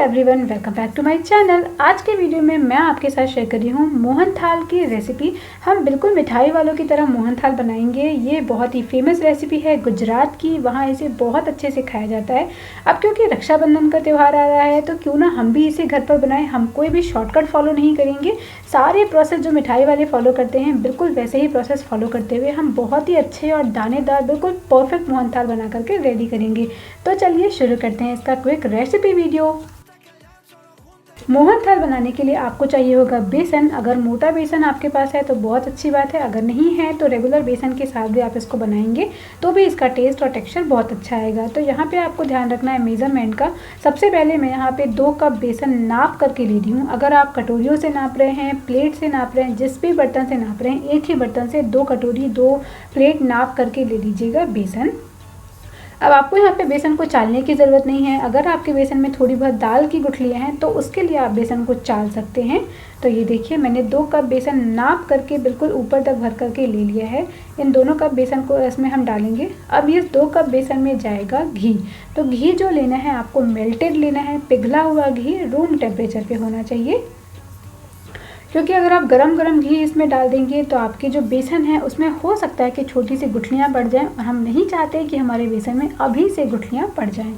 Everyone, welcome back to my channel. आज के video में मैं आपके साथ शेयर कर रही हूँ मोहन थाल की रेसिपी। हम बिल्कुल मिठाई वालों की तरह मोहन थाल बनाएंगे। ये बहुत ही फेमस रेसिपी है गुजरात की, वहाँ इसे बहुत अच्छे से खाया जाता है। अब क्योंकि रक्षाबंधन का त्यौहार आ रहा है तो क्यों ना हम भी इसे घर पर बनाएं। हम कोई भी शॉर्टकट फॉलो नहीं करेंगे, सारे प्रोसेस जो मिठाई वाले फॉलो करते हैं बिल्कुल वैसे ही प्रोसेस फॉलो करते हुए हम बहुत ही अच्छे और दानेदार बिल्कुल परफेक्ट मोहन थाल बना करके रेडी करेंगे। तो चलिए शुरू करते हैं इसका क्विक रेसिपी वीडियो। मोहन थाल बनाने के लिए आपको चाहिए होगा बेसन। अगर मोटा बेसन आपके पास है तो बहुत अच्छी बात है, अगर नहीं है तो रेगुलर बेसन के साथ भी आप इसको बनाएंगे तो भी इसका टेस्ट और टेक्सचर बहुत अच्छा आएगा। तो यहाँ पे आपको ध्यान रखना है मेज़रमेंट का। सबसे पहले मैं यहाँ पे 2 कप बेसन नाप करके ले रही हूँ। अगर आप कटोरियों से नाप रहे हैं, प्लेट से नाप रहे हैं, जिस भी बर्तन से नाप रहे हैं, एक ही बर्तन से 2 कटोरी 2 प्लेट नाप करके ले लीजिएगा बेसन। अब आपको यहाँ पे बेसन को चालने की ज़रूरत नहीं है। अगर आपके बेसन में थोड़ी बहुत दाल की गुठलियाँ हैं तो उसके लिए आप बेसन को चाल सकते हैं। तो ये देखिए मैंने 2 कप बेसन नाप करके बिल्कुल ऊपर तक भर करके ले लिया है। इन दोनों कप बेसन को इसमें हम डालेंगे। अब ये 2 कप बेसन में जाएगा घी। तो घी जो लेना है आपको मेल्टेड लेना है, पिघला हुआ घी रूम टेम्परेचर पे होना चाहिए। क्योंकि अगर आप गरम गरम घी इसमें डाल देंगे तो आपके जो बेसन है उसमें हो सकता है कि छोटी सी गुठलियाँ पड़ जाएं और हम नहीं चाहते कि हमारे बेसन में अभी से गुठलियाँ पड़ जाएं।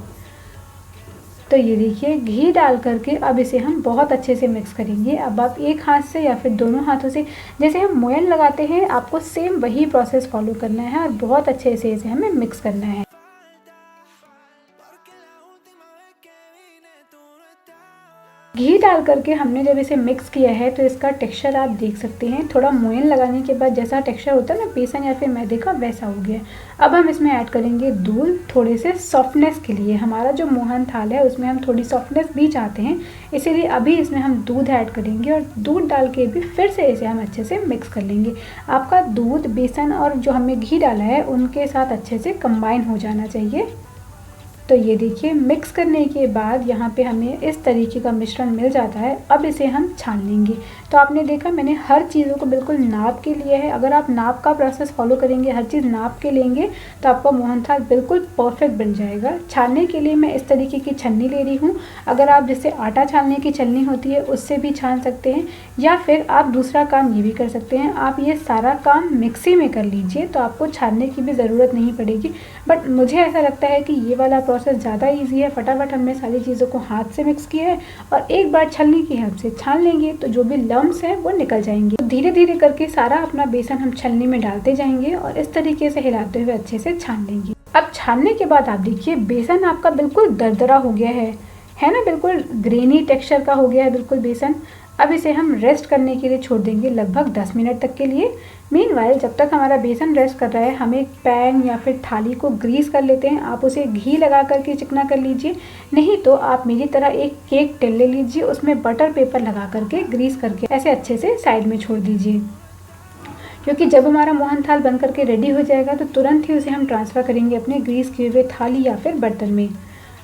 तो ये देखिए घी डाल करके अब इसे हम बहुत अच्छे से मिक्स करेंगे। अब आप एक हाथ से या फिर दोनों हाथों से जैसे हम मोयन लगाते हैं आपको सेम वही प्रोसेस फॉलो करना है और बहुत अच्छे से इसे हमें मिक्स करना है। घी डाल करके हमने जब इसे मिक्स किया है तो इसका टेक्सचर आप देख सकते हैं। थोड़ा मोयन लगाने के बाद जैसा टेक्सचर होता है ना बेसन या फिर मैदे का, वैसा हो गया। अब हम इसमें ऐड करेंगे दूध थोड़े से सॉफ्टनेस के लिए। हमारा जो मोहन थाल है उसमें हम थोड़ी सॉफ्टनेस भी चाहते हैं, इसीलिए अभी इसमें हम दूध ऐड करेंगे और दूध डाल के भी फिर से इसे हम अच्छे से मिक्स कर लेंगे। आपका दूध, बेसन और जो हमने घी डाला है उनके साथ अच्छे से कंबाइन हो जाना चाहिए। तो ये देखिए मिक्स करने के बाद यहाँ पे हमें इस तरीके का मिश्रण मिल जाता है। अब इसे हम छान लेंगे। तो आपने देखा मैंने हर चीज़ों को बिल्कुल नाप के लिया है। अगर आप नाप का प्रोसेस फॉलो करेंगे, हर चीज़ नाप के लेंगे तो आपका मोहन थाल बिल्कुल परफेक्ट बन जाएगा। छानने के लिए मैं इस तरीके की छन्नी ले रही हूँ। अगर आप जिससे आटा छानने की छन्नी होती है उससे भी छान सकते हैं, या फिर आप दूसरा काम ये भी कर सकते हैं, आप ये सारा काम मिक्सी में कर लीजिए तो आपको छानने की भी ज़रूरत नहीं पड़ेगी। बट मुझे ऐसा लगता है कि ये वाला प्रोसेस ज़्यादा इजी है। फटाफट हमने सारी चीज़ों को हाथ से मिक्स किया है और एक बार छलनी की हेल्प से छान लेंगे तो जो भी लम्स हैं वो निकल जाएंगे। तो धीरे धीरे करके सारा अपना बेसन हम छलनी में डालते जाएंगे और इस तरीके से हिलाते हुए अच्छे से छान लेंगे। अब छानने के बाद आप देखिए बेसन आपका बिल्कुल दरदरा हो गया है ना, बिल्कुल ग्रेनी टेक्सचर का हो गया है बिल्कुल बेसन। अब इसे हम रेस्ट करने के लिए छोड़ देंगे लगभग 10 मिनट तक के लिए। मीनवाइल जब तक हमारा बेसन रेस्ट कर रहा है हम एक पैन या फिर थाली को ग्रीस कर लेते हैं। आप उसे घी लगा करके चिकना कर लीजिए, नहीं तो आप मेरी तरह एक केक टिन ले लीजिए, उसमें बटर पेपर लगा करके ग्रीस करके ऐसे अच्छे से साइड में छोड़ दीजिए। क्योंकि जब हमारा मोहन थाल बन करके रेडी हो जाएगा तो तुरंत ही उसे हम ट्रांसफ़र करेंगे अपने ग्रीस किए हुए थाली या फिर बर्तन में।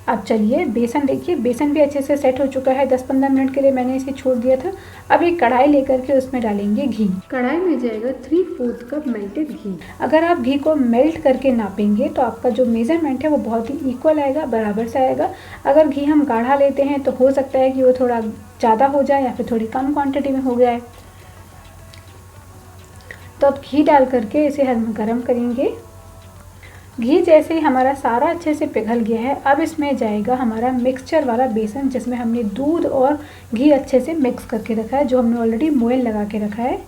अब चलिए बेसन देखिए, बेसन भी अच्छे से सेट हो चुका है। 10-15 मिनट के लिए मैंने इसे छोड़ दिया था। अब एक कढ़ाई लेकर के उसमें डालेंगे घी। कढ़ाई में जाएगा 3/4 कप मेल्टेड घी। अगर आप घी को मेल्ट करके नापेंगे तो आपका जो मेज़रमेंट है वो बहुत ही इक्वल आएगा, बराबर से आएगा। अगर घी हम गाढ़ा लेते हैं तो हो सकता है कि वो थोड़ा ज़्यादा हो जाए या फिर थोड़ी कम क्वान्टिटी में हो जाए। तो अब घी डाल करके इसे हम गर्म करेंगे। घी जैसे ही हमारा सारा अच्छे से पिघल गया है अब इसमें जाएगा हमारा मिक्सचर वाला बेसन, जिसमें हमने दूध और घी अच्छे से मिक्स करके रखा है, जो हमने ऑलरेडी मोयन लगा के रखा है।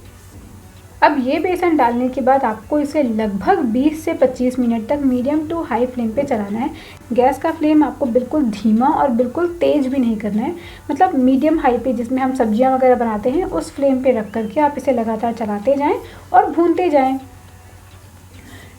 अब ये बेसन डालने के बाद आपको इसे लगभग 20 से 25 मिनट तक मीडियम टू हाई फ्लेम पे चलाना है। गैस का फ्लेम आपको बिल्कुल धीमा और बिल्कुल तेज़ भी नहीं करना है, मतलब मीडियम हाई पे जिसमें हम सब्जियां वगैरह बनाते हैं उस फ्लेम पे रख करके आप इसे लगातार चलाते जाएं और भूनते जाएं।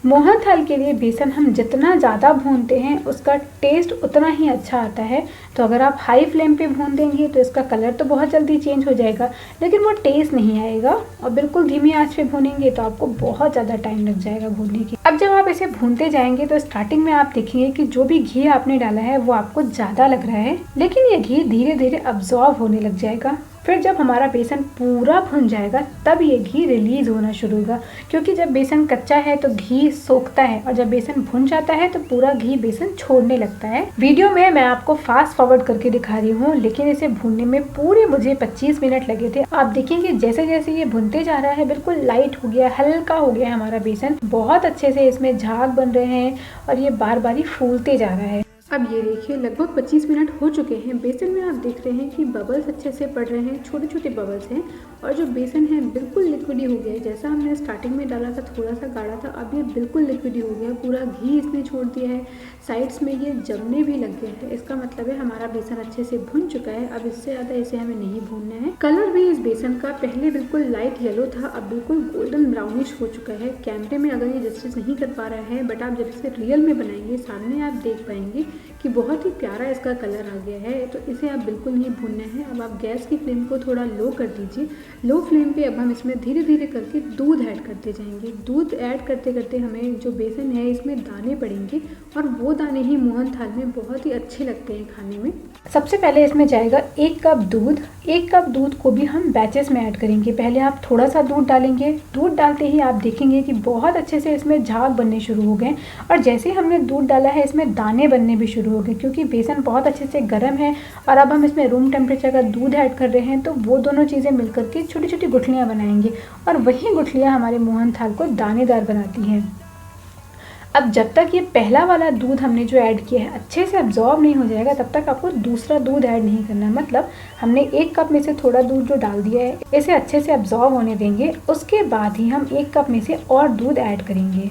मोहन थाल के लिए बेसन हम जितना ज़्यादा भूनते हैं उसका टेस्ट उतना ही अच्छा आता है। तो अगर आप हाई फ्लेम पे भून देंगे तो इसका कलर तो बहुत जल्दी चेंज हो जाएगा लेकिन वो टेस्ट नहीं आएगा, और बिल्कुल धीमी आंच पे भूनेंगे तो आपको बहुत ज़्यादा टाइम लग जाएगा भूनने की। अब जब आप इसे भूनते जाएंगे तो स्टार्टिंग में आप देखेंगे कि जो भी घी आपने डाला है वो आपको ज़्यादा लग रहा है, लेकिन ये घी धीरे धीरे अब्जॉर्ब होने लग जाएगा फिर जब हमारा बेसन पूरा भुन जाएगा तब ये घी रिलीज़ होना शुरू होगा, क्योंकि जब बेसन कच्चा है तो घी सोखता है और जब बेसन भुन जाता है तो पूरा घी बेसन छोड़ने लगता है। वीडियो में मैं आपको फास्ट फॉरवर्ड करके दिखा रही हूँ, लेकिन इसे भूनने में पूरे मुझे 25 मिनट लगे थे। आप देखेंगे जैसे जैसे ये भुनते जा रहा है बिल्कुल लाइट हो गया, हल्का हो गया हमारा बेसन। बहुत अच्छे से इसमें झाग बन रहे हैं और ये बार बार ही फूलते जा रहा है। अब ये देखिए लगभग 25 मिनट हो चुके हैं। बेसन में आप देख रहे हैं कि बबल्स अच्छे से पड़ रहे हैं, छोटे छोटे बबल्स हैं और जो बेसन है बिल्कुल लिक्विडी हो गया है। जैसा हमने स्टार्टिंग में डाला था थोड़ा सा गाढ़ा था, अब ये बिल्कुल लिक्विडी हो गया, पूरा घी इसने छोड़ दिया है, साइड्स में ये जमने भी लग गया है। इसका मतलब है हमारा बेसन अच्छे से भुन चुका है। अब इससे ज़्यादा इसे हमें नहीं भूनना है। कलर भी इस बेसन का पहले बिल्कुल लाइट येलो था, अब बिल्कुल गोल्डन ब्राउनिश हो चुका है। कैमरे में अगर ये जस्टिस नहीं कर पा रहा है, बट आप जब इसे रियल में बनाएंगे सामने आप देख पाएंगे कि बहुत ही प्यारा इसका कलर आ गया है। तो इसे आप बिल्कुल नहीं भूनना है। अब आप गैस की फ्लेम को थोड़ा लो कर दीजिए। लो फ्लेम पे अब हम इसमें धीरे धीरे करके दूध ऐड करते जाएंगे। दूध ऐड करते करते हमें जो बेसन है इसमें दाने पड़ेंगे और वो दाने ही मोहन थाल में बहुत ही अच्छे लगते हैं खाने में। सबसे पहले इसमें जाएगा 1 कप दूध। 1 कप दूध को भी हम बैचेस में ऐड करेंगे। पहले आप थोड़ा सा दूध डालेंगे। दूध डालते ही आप देखेंगे कि बहुत अच्छे से इसमें झाग बनने शुरू हो गए और जैसे ही हमने दूध डाला है इसमें दाने बनने भी शुरू हो गए, क्योंकि बेसन बहुत अच्छे से गर्म है और अब हम इसमें रूम टेम्परेचर का दूध ऐड कर रहे हैं। तो वो दोनों चीज़ें मिलकर के छोटी छोटी गुठलियाँ बनाएंगे और वही गुठलियाँ हमारे मोहन थाल को दानेदार बनाती हैं। अब जब तक ये पहला वाला दूध हमने जो ऐड किया है अच्छे से अब्जॉर्ब नहीं हो जाएगा तब तक आपको दूसरा दूध ऐड नहीं करना है। मतलब हमने 1 कप में से थोड़ा दूध जो डाल दिया है इसे अच्छे से अब्जॉर्ब होने देंगे, उसके बाद ही हम 1 कप में से और दूध ऐड करेंगे।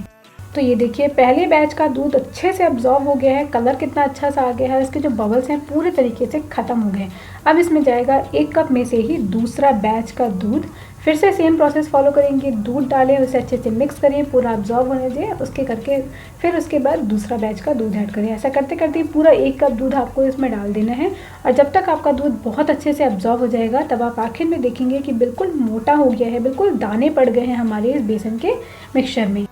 तो ये देखिए पहले बैच का दूध अच्छे से अब्जॉर्ब हो गया है, कलर कितना अच्छा सा आ गया है, इसके जो बबल्स हैं पूरे तरीके से ख़त्म हो गए। अब इसमें जाएगा 1 कप में से ही दूसरा बैच का दूध। फिर से सेम प्रोसेस फॉलो करेंगे। दूध डालें, उसे अच्छे से मिक्स करिए, पूरा अब्जॉर्ब होने दें, उसके करके फिर उसके बाद दूसरा बैच का दूध ऐड करें। ऐसा करते करते पूरा 1 कप दूध आपको इसमें डाल देना है और जब तक आपका दूध बहुत अच्छे से अब्जॉर्ब हो जाएगा तब आप आखिर में देखेंगे कि बिल्कुल मोटा हो गया है, बिल्कुल दाने पड़ गए हैं हमारे इस बेसन के मिक्सचर में।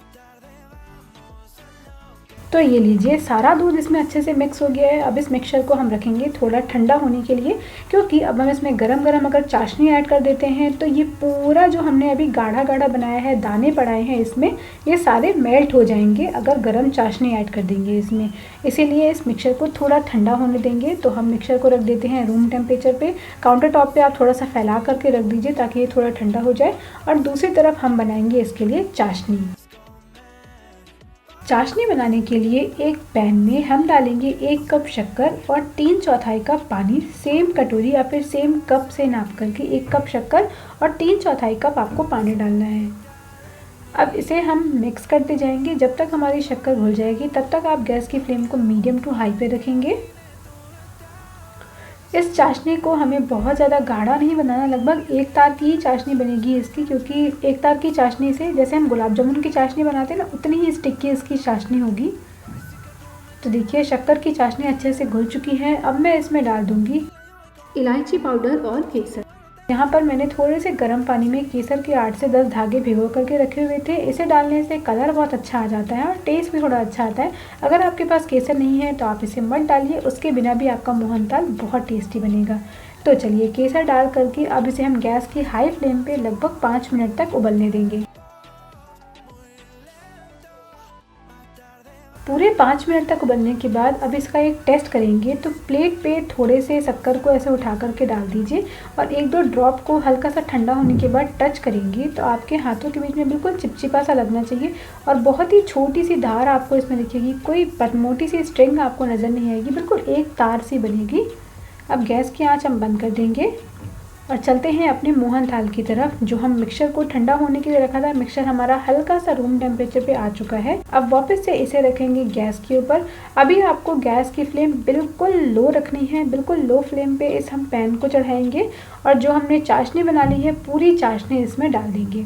तो ये लीजिए सारा दूध इसमें अच्छे से मिक्स हो गया है। अब इस मिक्सचर को हम रखेंगे थोड़ा ठंडा होने के लिए, क्योंकि अब हम इसमें गरम गरम अगर चाशनी ऐड कर देते हैं तो ये पूरा जो हमने अभी गाढ़ा गाढ़ा बनाया है, दाने पड़ाए हैं इसमें, ये सारे मेल्ट हो जाएंगे अगर गरम चाशनी ऐड कर देंगे इसमें। इसीलिए इस मिक्सचर को थोड़ा ठंडा होने देंगे। तो हम मिक्सचर को रख देते हैं रूम टेम्परेचर पे। काउंटर टॉप पे आप थोड़ा सा फैला करके रख दीजिए ताकि ये थोड़ा ठंडा हो जाए। और दूसरी तरफ हम बनाएंगे इसके लिए चाशनी। चाशनी बनाने के लिए एक पैन में हम डालेंगे 1 कप शक्कर और 3/4 कप पानी। सेम कटोरी या फिर सेम कप से नाप करके 1 कप शक्कर और 3/4 कप आपको पानी डालना है। अब इसे हम मिक्स करते जाएंगे। जब तक हमारी शक्कर घुल जाएगी तब तक आप गैस की फ्लेम को मीडियम टू हाई पे रखेंगे। इस चाशनी को हमें बहुत ज़्यादा गाढ़ा नहीं बनाना, लगभग 1 तार की ही चाशनी बनेगी इसकी, क्योंकि 1 तार की चाशनी से जैसे हम गुलाब जामुन की चाशनी बनाते हैं ना उतनी ही स्टिकी इसकी चाशनी होगी। तो देखिए शक्कर की चाशनी अच्छे से घुल चुकी है। अब मैं इसमें डाल दूंगी इलायची पाउडर और केसर। यहाँ पर मैंने थोड़े से गर्म पानी में केसर के 8 से 10 धागे भिगो करके रखे हुए थे। इसे डालने से कलर बहुत अच्छा आ जाता है और टेस्ट भी थोड़ा अच्छा आता है। अगर आपके पास केसर नहीं है तो आप इसे मत डालिए, उसके बिना भी आपका मोहनथाल बहुत टेस्टी बनेगा। तो चलिए केसर डाल करके अब इसे हम गैस की हाई फ्लेम पे लगभग 5 मिनट तक उबलने देंगे। पूरे 5 मिनट तक उबलने के बाद अब इसका एक टेस्ट करेंगे। तो प्लेट पे थोड़े से शक्कर को ऐसे उठा करके डाल दीजिए और 1-2 ड्रॉप को हल्का सा ठंडा होने के बाद टच करेंगे तो आपके हाथों के बीच में बिल्कुल चिपचिपा सा लगना चाहिए और बहुत ही छोटी सी धार आपको इसमें दिखेगी, कोई मोटी सी स्ट्रिंग आपको नज़र नहीं आएगी, बिल्कुल एक तार सी बनेगी। अब गैस की आँच हम बंद कर देंगे और चलते हैं अपने मोहनथाल की तरफ। जो हम मिक्सचर को ठंडा होने के लिए रखा था, मिक्सचर हमारा हल्का सा रूम टेम्परेचर पे आ चुका है। अब वापस से इसे रखेंगे गैस के ऊपर। अभी आपको गैस की फ्लेम बिल्कुल लो रखनी है, बिल्कुल लो फ्लेम पे इस हम पैन को चढ़ाएंगे और जो हमने चाशनी बना ली है पूरी चाशनी इसमें डाल देंगे।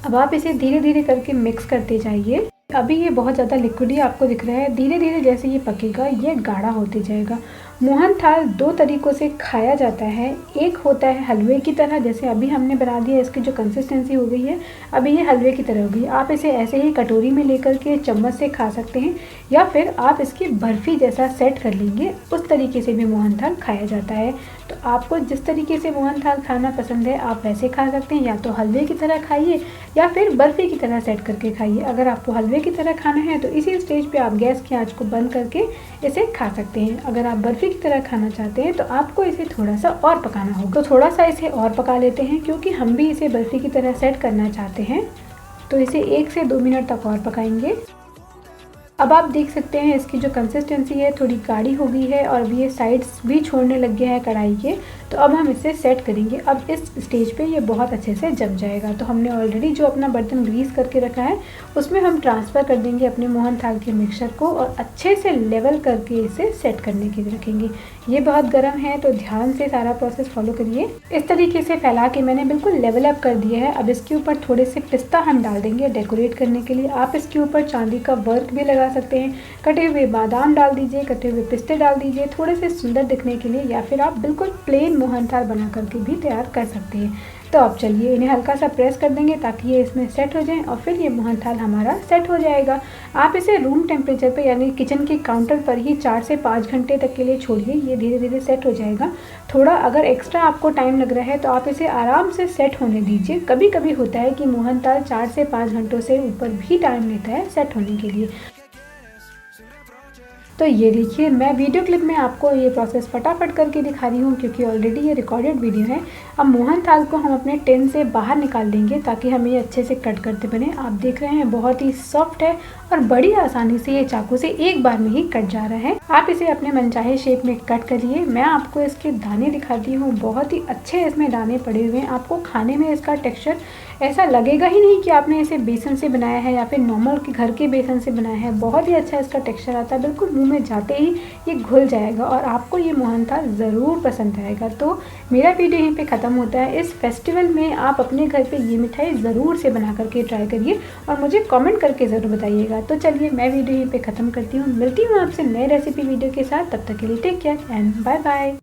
अब आप इसे धीरे धीरे करके मिक्स करते जाइए। अभी ये बहुत ज़्यादा लिक्विडी आपको दिख रहा है, धीरे धीरे जैसे ये पकेगा ये गाढ़ा होते जाएगा मोहन थाल दो तरीक़ों से खाया जाता है। एक होता है हलवे की तरह, जैसे अभी हमने बना दिया, इसकी जो कंसिस्टेंसी हो गई है अभी ये हलवे की तरह हो गई। आप इसे ऐसे ही कटोरी में लेकर के चम्मच से खा सकते हैं, या फिर आप इसकी बर्फ़ी जैसा सेट कर लेंगे, उस तरीके से भी मोहन थाल खाया जाता है। तो आपको जिस तरीके से मोहन थाल खाना पसंद है आप वैसे खा सकते हैं, या तो हलवे की तरह खाइए या फिर बर्फ़ी की तरह सेट करके खाइए। अगर आपको हलवे की तरह खाना है तो इसी स्टेज पे आप गैस की आंच को बंद करके इसे खा सकते हैं। अगर आप बर्फ़ी की तरह खाना चाहते हैं तो आपको इसे थोड़ा सा और पकाना होगा। तो थोड़ा सा इसे और पका लेते हैं, क्योंकि हम भी इसे बर्फ़ी की तरह सेट करना चाहते हैं। तो इसे 1 से 2 मिनट तक और पकाएंगे। अब आप देख सकते हैं इसकी जो कंसिस्टेंसी है थोड़ी गाढ़ी हो गई है, और ये साइड्स भी छोड़ने लग गए हैं कढ़ाई के। तो अब हम इसे सेट करेंगे। अब इस स्टेज पे ये बहुत अच्छे से जम जाएगा। तो हमने ऑलरेडी जो अपना बर्तन ग्रीस करके रखा है उसमें हम ट्रांसफ़र कर देंगे अपने मोहन थाल के मिक्सचर को, और अच्छे से लेवल करके इसे सेट करने के लिए रखेंगे। ये बहुत गर्म है तो ध्यान से सारा प्रोसेस फॉलो करिए। इस तरीके से फैला के मैंने बिल्कुल लेवल अप कर दिया है। अब इसके ऊपर थोड़े से पिस्ता हम डाल देंगे डेकोरेट करने के लिए। आप इसके ऊपर चांदी का वर्क भी लगा सकते हैं, कटे हुए बादाम डाल दीजिए, कटे हुए पिस्ते डाल दीजिए थोड़े से सुंदर दिखने के लिए, या फिर आप बिल्कुल प्लेन मोहन थाल बना करके भी तैयार कर सकते हैं। तो अब चलिए इन्हें हल्का सा प्रेस कर देंगे ताकि ये इसमें सेट हो जाएं, और फिर ये मोहन थाल हमारा सेट हो जाएगा। आप इसे रूम टेम्परेचर पे यानी किचन के काउंटर पर ही 4 से 5 घंटे तक के लिए छोड़िए, ये धीरे धीरे सेट हो जाएगा। थोड़ा अगर एक्स्ट्रा आपको टाइम लग रहा है तो आप इसे आराम से सेट होने दीजिए। कभी कभी होता है कि मोहन थाल 4 से 5 घंटों से ऊपर भी टाइम लेता है सेट होने के लिए। तो ये देखिए मैं वीडियो क्लिप में आपको ये प्रोसेस फटाफट करके दिखा रही हूँ, क्योंकि ऑलरेडी ये रिकॉर्डेड वीडियो है। अब मोहन थाल को हम अपने टिन से बाहर निकाल देंगे ताकि हमें ये अच्छे से कट करते बने। आप देख रहे हैं बहुत ही सॉफ्ट है और बड़ी आसानी से ये चाकू से एक बार में ही कट जा रहा है। आप इसे अपने मनचाहे शेप में कट करिए। मैं आपको इसके दाने दिखाती हूँ, बहुत ही अच्छे इसमें दाने पड़े हुए हैं। आपको खाने में इसका टेक्सचर ऐसा लगेगा ही नहीं कि आपने इसे बेसन से बनाया है या फिर नॉर्मल के घर के बेसन से बनाया है। बहुत ही अच्छा इसका टेक्सचर आता है, बिल्कुल मुंह में जाते ही ये घुल जाएगा और आपको ये मोहन थाल ज़रूर पसंद आएगा। तो मेरा वीडियो यहीं पे ख़त्म होता है। इस फेस्टिवल में आप अपने घर पे ये मिठाई ज़रूर से बना करके ट्राई करिए और मुझे कमेंट करके ज़रूर बताइएगा। तो चलिए मैं वीडियो यहीं पे ख़त्म करती हूँ, मिलती हूँ आपसे नए रेसिपी वीडियो के साथ। तब तक के लिए take care and bye bye.